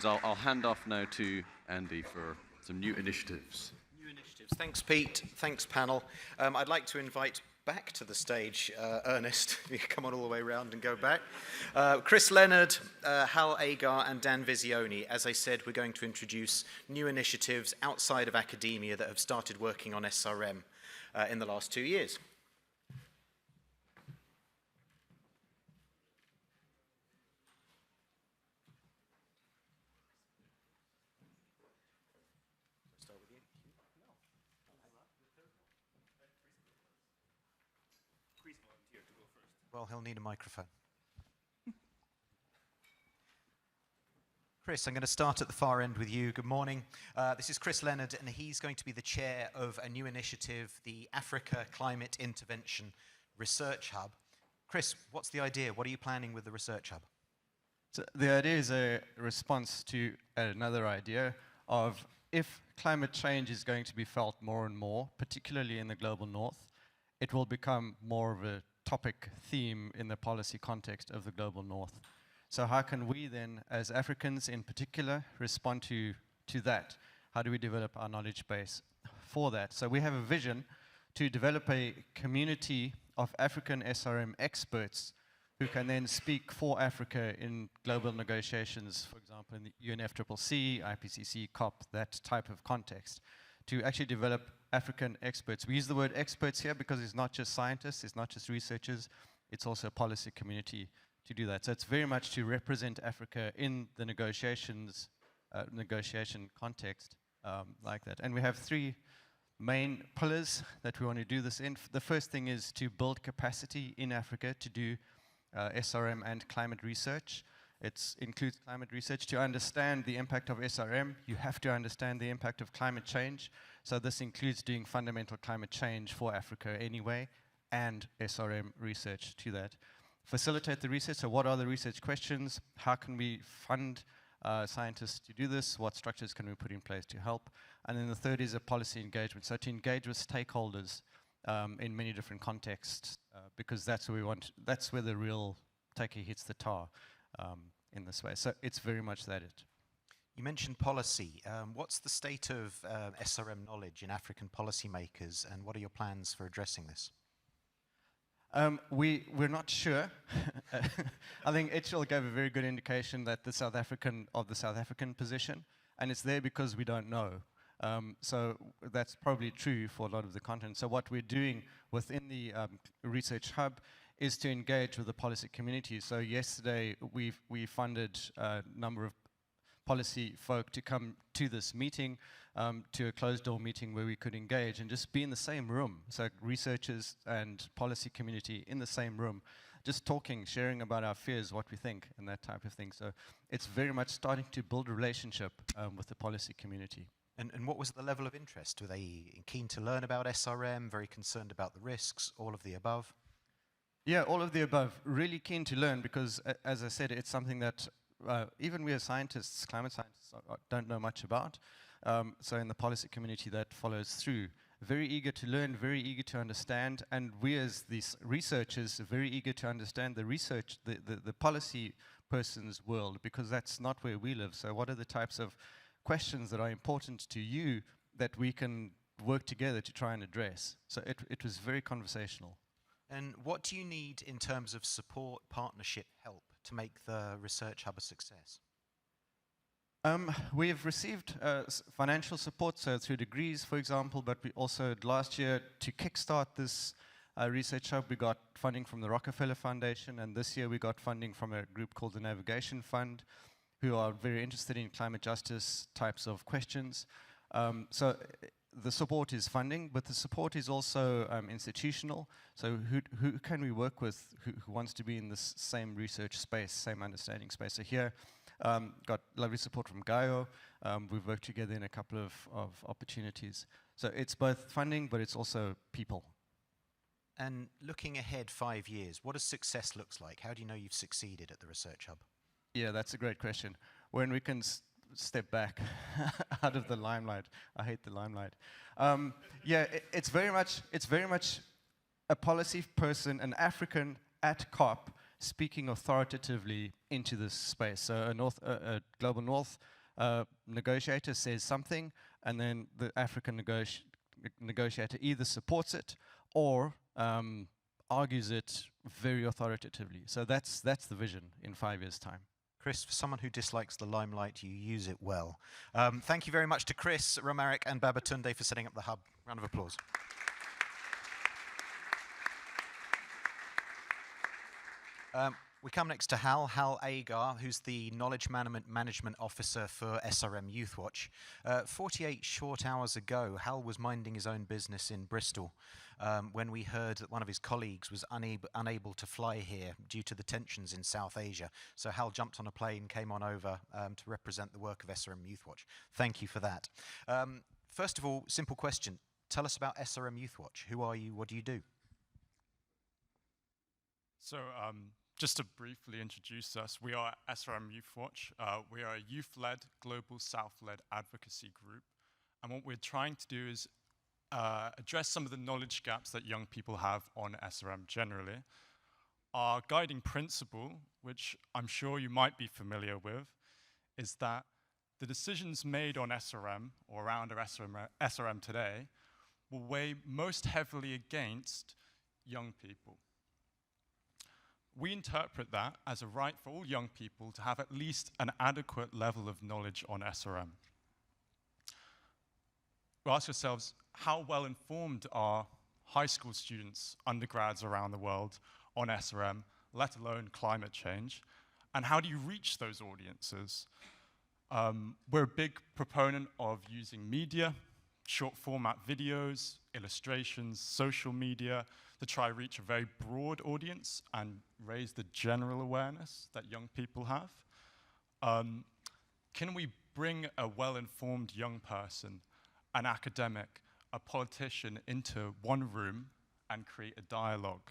I'll hand off now to Andy for some new initiatives. New initiatives. Thanks, Pete. Thanks, panel. I'd like to invite back to the stage Ernest. You can come on all the way around and go back. Chris Leonard, Hal Agar, and Dan Visioni. As I said, we're going to introduce new initiatives outside of academia that have started working on SRM in the last 2 years. Well, he'll need a microphone. Chris, I'm going to start at the far end with you. Good morning. This is Chris Leonard, and he's going to be the chair of a new initiative, the Africa Climate Intervention Research Hub. Chris, what's the idea? What are you planning with the Research Hub? So the idea is a response to another idea of if climate change is going to be felt more and more, particularly in the global north, it will become more of a topic theme in the policy context of the global north. So how can we then, as Africans in particular, respond to that? How do we develop our knowledge base for that? So we have a vision to develop a community of African SRM experts who can then speak for Africa in global negotiations, for example, in the UNFCCC, IPCC, COP, that type of context, to actually develop African experts. We use the word experts here because it's not just scientists, it's not just researchers, it's also a policy community to do that. So it's very much to represent Africa in the negotiation context like that. And we have 3 main pillars that we want to do this in. The first thing is to build capacity in Africa to do SRM and climate research. It includes climate research. To understand the impact of SRM, you have to understand the impact of climate change. So this includes doing fundamental climate change for Africa anyway, and SRM research to that. Facilitate the research. So what are the research questions? How can we fund scientists to do this? What structures can we put in place to help? And then the third is a policy engagement. So to engage with stakeholders in many different contexts, because that's where we want. That's where the real taker hits the tar in this way. So it's very much that it. You mentioned policy. What's the state of SRM knowledge in African policymakers, and what are your plans for addressing this? We're not sure. I think Itchell gave a very good indication that the South African position, and it's there because we don't know. So that's probably true for a lot of the content. So what we're doing within the Research Hub is to engage with the policy community. So yesterday we funded a number of policy folk to come to this meeting, to a closed door meeting where we could engage and just be in the same room. So researchers and policy community in the same room, just talking, sharing about our fears, what we think, and that type of thing. So it's very much starting to build a relationship with the policy community. And what was the level of interest? Were they keen to learn about SRM, very concerned about the risks, all of the above? Yeah, all of the above. Really keen to learn because, as I said, it's something that even we as scientists, climate scientists, don't know much about. So in the policy community that follows through. Very eager to learn, very eager to understand, and we as these researchers are very eager to understand the research, the policy person's world, because that's not where we live. So what are the types of questions that are important to you that we can work together to try and address? So it was very conversational. And what do you need in terms of support, partnership, help to make the Research Hub a success? We have received financial support, so through degrees, for example, but we also, last year, to kickstart this Research Hub, we got funding from the Rockefeller Foundation, and this year we got funding from a group called the Navigation Fund, who are very interested in climate justice types of questions. So the support is funding, but the support is also institutional. So who can we work with who wants to be in this same research space, same understanding space? So here, got lovely support from GAYO. We've worked together in a couple of opportunities. So it's both funding, but it's also people. And looking ahead 5 years, what does success looks like? How do you know you've succeeded at the Research Hub? Yeah, that's a great question. When we can step back out of the limelight. I hate the limelight. Yeah, it's very much a policy person, an African at COP, speaking authoritatively into this space. So a global north negotiator says something, and then the African negotiator either supports it or argues it very authoritatively. So that's the vision in 5 years' time. Chris, for someone who dislikes the limelight, you use it well. Thank you very much to Chris, Romaric, and Babatunde for setting up the hub. Round of applause. We come next to Hal Agar, who's the Knowledge Management Officer for SRM Youth Watch. 48 short hours ago, Hal was minding his own business in Bristol when we heard that one of his colleagues was unable to fly here due to the tensions in South Asia. So Hal jumped on a plane, came on over to represent the work of SRM Youth Watch. Thank you for that. First of all, simple question. Tell us about SRM Youth Watch. Who are you? What do you do? So, just to briefly introduce us, we are SRM Youth Watch. We are a youth-led, global South-led advocacy group. And what we're trying to do is address some of the knowledge gaps that young people have on SRM generally. Our guiding principle, which I'm sure you might be familiar with, is that the decisions made on SRM, or around our SRM today, will weigh most heavily against young people. We interpret that as a right for all young people to have at least an adequate level of knowledge on SRM. We ask ourselves, how well informed are high school students, undergrads around the world on SRM, let alone climate change? And how do you reach those audiences? We're a big proponent of using media, short format videos, illustrations, social media, to try to reach a very broad audience and raise the general awareness that young people have. Can we bring a well-informed young person, an academic, a politician into one room and create a dialogue?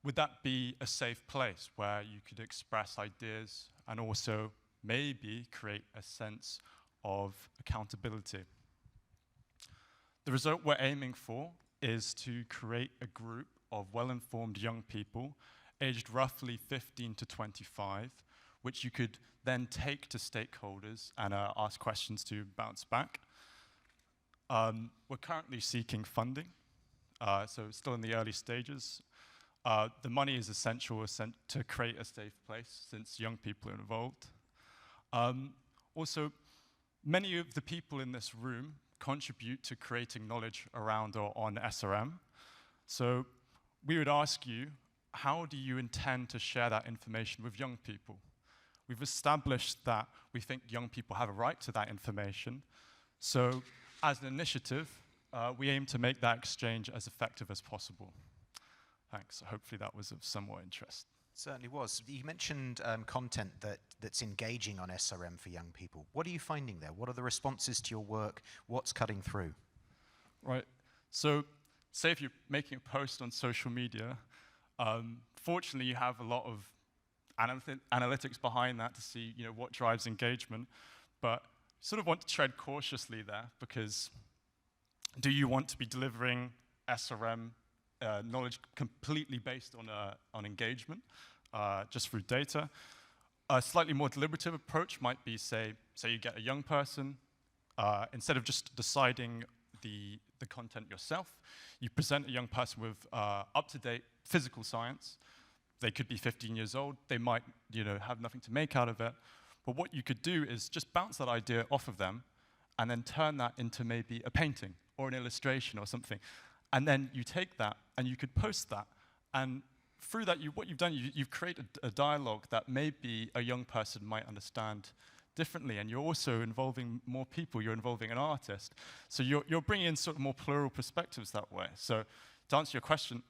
Would that be a safe place where you could express ideas and also maybe create a sense of accountability? The result we're aiming for is to create a group of well-informed young people aged roughly 15 to 25, which you could then take to stakeholders and ask questions to bounce back. We're currently seeking funding, so still in the early stages. The money is essential to create a safe place since young people are involved. Also, many of the people in this room contribute to creating knowledge around or on SRM. So we would ask you, how do you intend to share that information with young people? We've established that we think young people have a right to that information. So as an initiative, we aim to make that exchange as effective as possible. Thanks. Hopefully that was of somewhat interest. Certainly was. You mentioned content that's engaging on SRM for young people. What are you finding there? What are the responses to your work? What's cutting through? Right. So say if you're making a post on social media, fortunately you have a lot of analytics behind that to see what drives engagement, but sort of want to tread cautiously there, because do you want to be delivering SRM knowledge completely based on engagement, just through data? A slightly more deliberative approach might be, say you get a young person, instead of just deciding the content yourself, you present a young person with up-to-date physical science. They could be 15 years old. They might have nothing to make out of it. But what you could do is just bounce that idea off of them and then turn that into maybe a painting or an illustration or something. And then you take that and you could post that. And through that, what you've done, you've created a dialogue that maybe a young person might understand differently. And you're also involving more people. You're involving an artist. So you're bringing in sort of more plural perspectives that way. So to answer your question,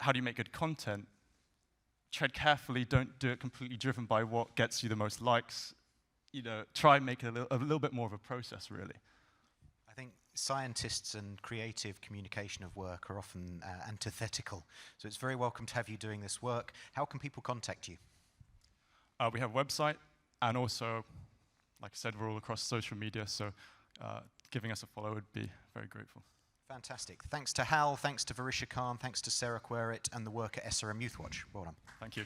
how do you make good content? Tread carefully. Don't do it completely driven by what gets you the most likes. Try and make it a little bit more of a process, really. I think scientists and creative communication of work are often antithetical. So it's very welcome to have you doing this work. How can people contact you? We have a website, and also, like I said, we're all across social media, so giving us a follow would be very grateful. Fantastic. Thanks to Hal, thanks to Varisha Khan, thanks to Sarah Querrett and the work at SRM Youth Watch. Well done. Thank you.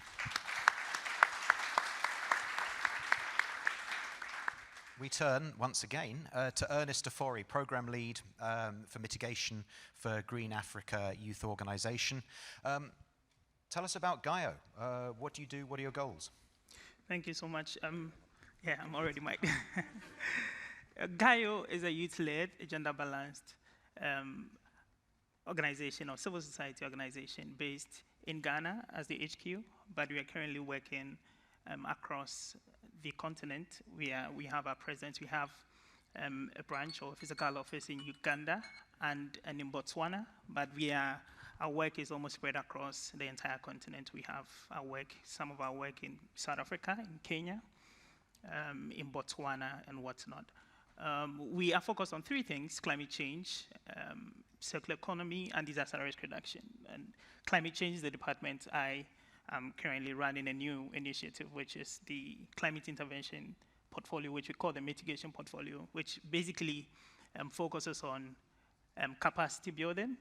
We turn, once again, to Ernest Afori, Programme Lead for Mitigation for Green Africa Youth Organisation. Tell us about GAYO. What do you do? What are your goals? Thank you so much. Yeah, I'm already mic'd. GAYO is a youth-led, gender-balanced organization or civil society organization based in Ghana as the HQ, but we are currently working across the continent. We have our presence. We have a branch or a physical office in Uganda and in Botswana, but our work is almost spread across the entire continent. We have some of our work in South Africa, in Kenya, in Botswana, and whatnot. We are focused on three things: climate change, circular economy, and disaster risk reduction. And climate change is the department I am currently running a new initiative, which is the climate intervention portfolio, which we call the mitigation portfolio, which basically focuses on capacity building,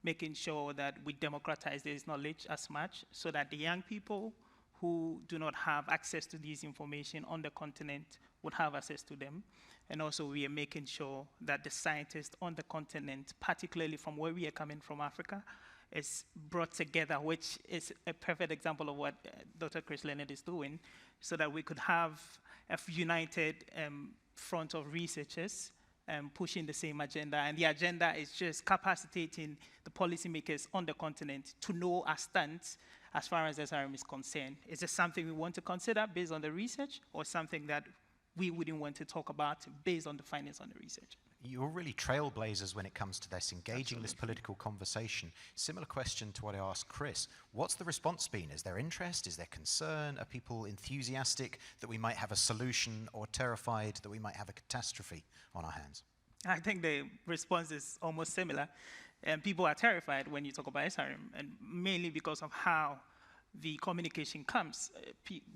making sure that we democratize this knowledge as much so that the young people who do not have access to this information on the continent would have access to them. And also we are making sure that the scientists on the continent, particularly from where we are coming from, Africa, is brought together, which is a perfect example of what Dr. Chris Leonard is doing, so that we could have a united front of researchers pushing the same agenda. And the agenda is just capacitating the policymakers on the continent to know our stance as far as SRM is concerned. Is this something we want to consider based on the research, or something that we wouldn't want to talk about based on the findings on the research? You're really trailblazers when it comes to this, engaging Absolutely. This political conversation. Similar question to what I asked Chris. What's the response been? Is there interest? Is there concern? Are people enthusiastic that we might have a solution, or terrified that we might have a catastrophe on our hands? I think the response is almost similar. People are terrified when you talk about SRM, and mainly because of how the communication comes.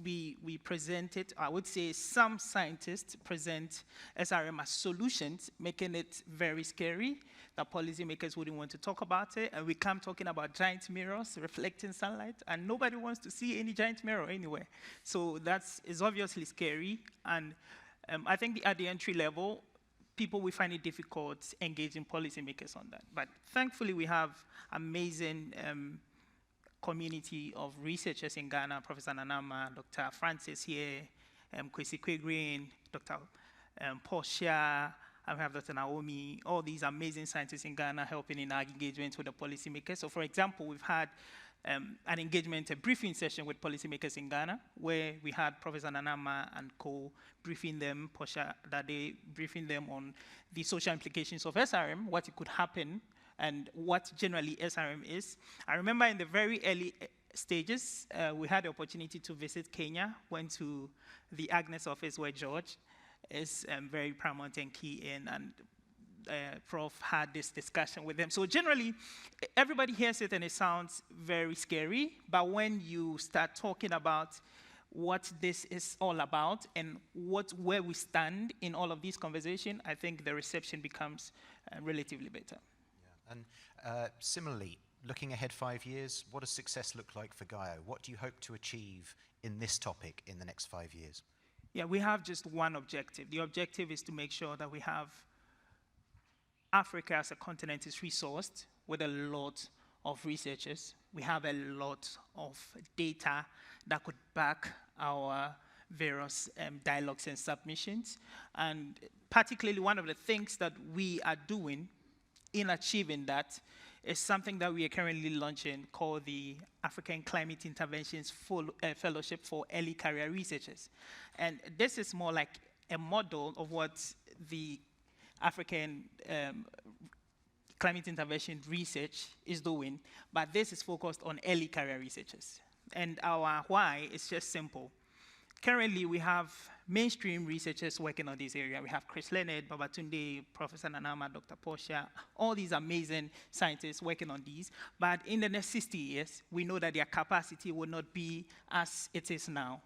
We present it, I would say some scientists present SRM as solutions, making it very scary, that policymakers wouldn't want to talk about it, and we come talking about giant mirrors reflecting sunlight, and nobody wants to see any giant mirror anywhere. So it's obviously scary, and I think at the entry level, people will find it difficult engaging policymakers on that. But thankfully, we have amazing community of researchers in Ghana, Professor Nanama, Dr. Francis here, Kwesi Kwegreen, Dr. Portia, I have Dr. Naomi, all these amazing scientists in Ghana helping in our engagement with the policymakers. So for example, we've had an engagement, a briefing session with policymakers in Ghana, where we had Professor Nanama and co briefing them, Portia Dade briefing them on the social implications of SRM, what it could happen, and what generally SRM is. I remember in the very early stages, we had the opportunity to visit Kenya, went to the Agnes office where George is very paramount and key in, and Prof had this discussion with them. So generally, everybody hears it and it sounds very scary, but when you start talking about what this is all about and where we stand in all of these conversations, I think the reception becomes relatively better. And similarly, looking ahead 5 years, what does success look like for GAYO? What do you hope to achieve in this topic in the next 5 years? Yeah, we have just one objective. The objective is to make sure that we have Africa as a continent is resourced with a lot of researchers. We have a lot of data that could back our various dialogues and submissions. And particularly one of the things that we are doing in achieving that is something that we are currently launching called the African Climate Interventions Fellowship for Early Career Researchers. And this is more like a model of what the African climate intervention research is doing, but this is focused on early career researchers. And our why is just simple. Currently, we have mainstream researchers working on this area. We have Chris Leonard, Babatunde, Professor Nanama, Dr. Portia, all these amazing scientists working on these. But in the next 60 years, we know that their capacity will not be as it is now.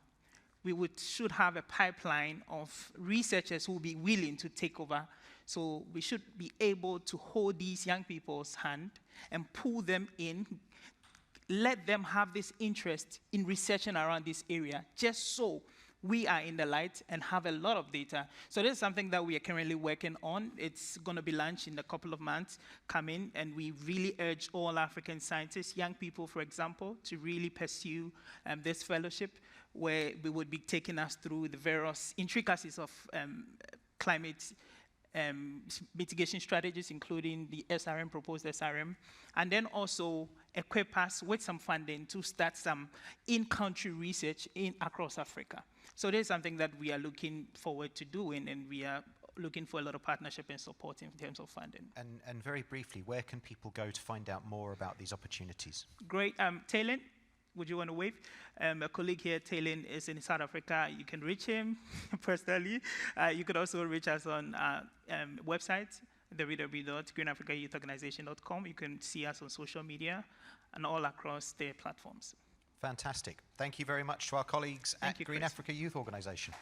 should have a pipeline of researchers who will be willing to take over. So we should be able to hold these young people's hand and pull them in, let them have this interest in researching around this area, just so we are in the light and have a lot of data. So this is something that we are currently working on. It's going to be launched in a couple of months coming, and we really urge all African scientists, young people, for example, to really pursue this fellowship, where we would be taking us through the various intricacies of climate mitigation strategies, including the SRM, proposed SRM, and then also equip us with some funding to start some in-country research across Africa. So this is something that we are looking forward to doing, and we are looking for a lot of partnership and support in terms of funding. And very briefly, where can people go to find out more about these opportunities? Great. Taylin, would you want to wave? A colleague here, Taylin, is in South Africa. You can reach him personally. You could also reach us on our website, www.greenafricayouthorganization.com. You can see us on social media and all across their platforms. Fantastic. Thank you very much to our colleagues at Green Chris. Africa Youth Organization.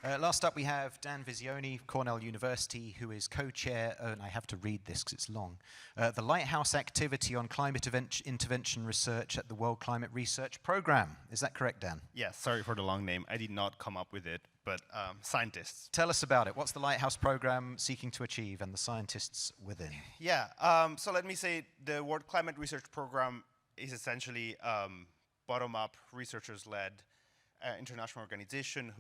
Last up, we have Dan Visioni, Cornell University, who is co-chair, and I have to read this because it's long, the Lighthouse activity on climate intervention research at the World Climate Research Programme. Is that correct, Dan? Yes, sorry for the long name. I did not come up with it, but scientists. Tell us about it. What's the Lighthouse Programme seeking to achieve, and the scientists within? Yeah, so let me say the World Climate Research Programme is essentially bottom-up, researchers-led international organization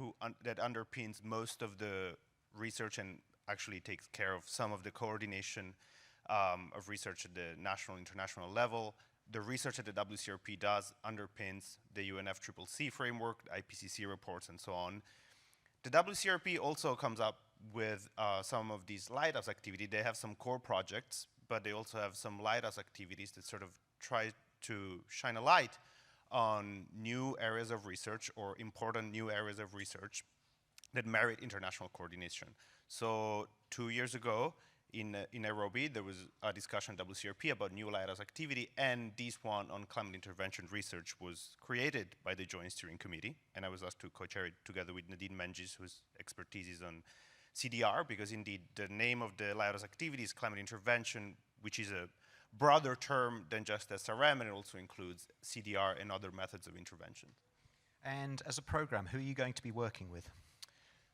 that underpins most of the research and actually takes care of some of the coordination of research at the national and international level. The research that the WCRP does underpins the UNFCCC framework, the IPCC reports, and so on. The WCRP also comes up with some of these Lighthouse activities. They have some core projects, but they also have some Lighthouse activities that sort of try to shine a light on new areas of research or important new areas of research that merit international coordination. So 2 years ago in Nairobi, there was a discussion at WCRP about new Lighthouse activity, and this one on climate intervention research was created by the Joint Steering Committee, and I was asked to co-chair it together with Nadine Menges, whose expertise is on CDR, because indeed the name of the Lighthouse activity is climate intervention, which is a broader term than just SRM, and it also includes CDR and other methods of intervention. And as a program, who are you going to be working with?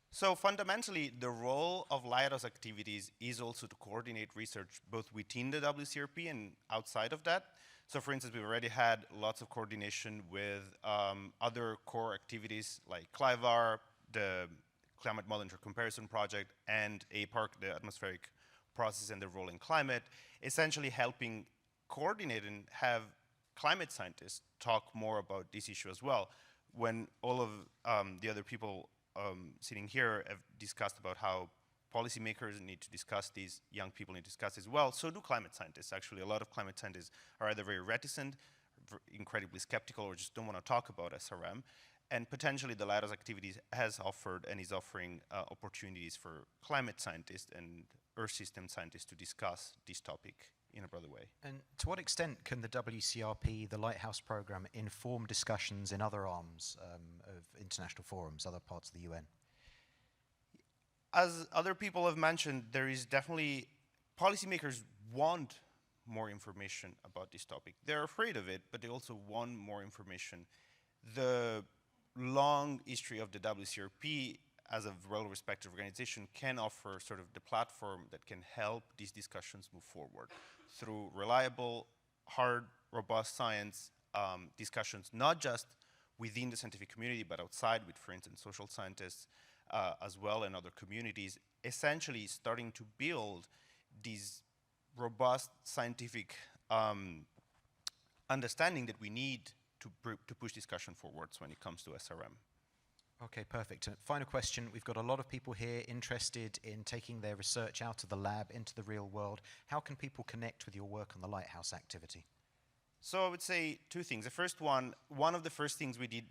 So fundamentally, the role of Lighthouse activities is also to coordinate research both within the WCRP and outside of that. So for instance, we've already had lots of coordination with other core activities like CLIVAR, the Climate Model Intercomparison Project, and APARC, the Atmospheric Process and the Role in Climate, essentially helping coordinate and have climate scientists talk more about this issue as well. When all of the other people sitting here have discussed about how policymakers need to discuss these, young people need to discuss as well, so do climate scientists. Actually, a lot of climate scientists are either very reticent, incredibly skeptical, or just don't want to talk about SRM. And potentially the Lighthouse activities has offered and is offering opportunities for climate scientists and Earth system scientists to discuss this topic in a broader way. And to what extent can the WCRP, the Lighthouse Programme, inform discussions in other arms of international forums, other parts of the UN? As other people have mentioned, there is definitely, policymakers want more information about this topic. They're afraid of it, but they also want more information. The long history of the WCRP as a well-respected organization can offer sort of the platform that can help these discussions move forward through reliable, hard, robust science discussions, not just within the scientific community, but outside with, for instance, social scientists as well and other communities, essentially starting to build these robust scientific understanding that we need to push discussion forwards when it comes to SRM. Okay, perfect. Final question. We've got a lot of people here interested in taking their research out of the lab into the real world. How can people connect with your work on the Lighthouse activity? So I would say two things. The first one of the first things we did,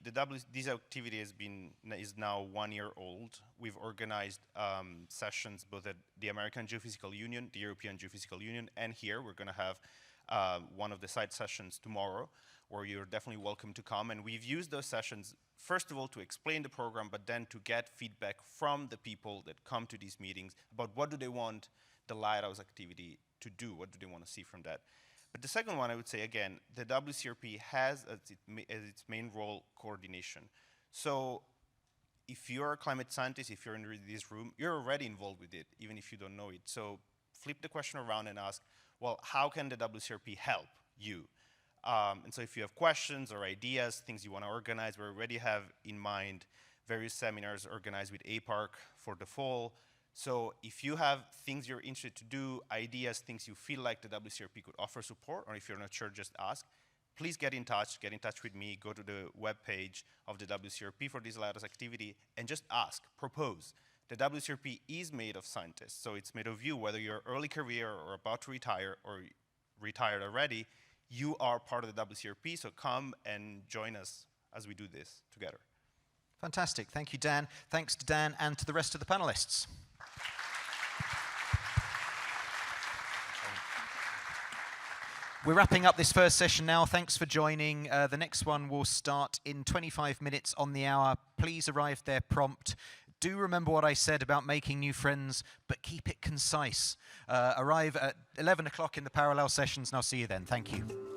this activity is now 1 year old. We've organized sessions both at the American Geophysical Union, the European Geophysical Union, and here we're going to have one of the side sessions tomorrow, where you're definitely welcome to come. And we've used those sessions, first of all, to explain the program, but then to get feedback from the people that come to these meetings about what do they want the Lighthouse activity to do, what do they want to see from that. But the second one, I would say, again, the WCRP has as its main role coordination. So if you're a climate scientist, if you're in this room, you're already involved with it, even if you don't know it. So flip the question around and ask, well, how can the WCRP help you? And so if you have questions or ideas, things you want to organize, we already have in mind various seminars organized with APARC for the fall. So if you have things you're interested to do, ideas, things you feel like the WCRP could offer support, or if you're not sure, just ask. Please get in touch with me, go to the webpage of the WCRP for this Lighthouse activity, and just ask, propose. The WCRP is made of scientists, so it's made of you, whether you're early career or about to retire or retired already, you are part of the WCRP, so come and join us as we do this together. Fantastic. Thank you, Dan. Thanks to Dan and to the rest of the panelists. We're wrapping up this first session now. Thanks for joining. The next one will start in 25 minutes on the hour. Please arrive there prompt. Do remember what I said about making new friends, but keep it concise. Arrive at 11 o'clock in the parallel sessions, and I'll see you then. Thank you.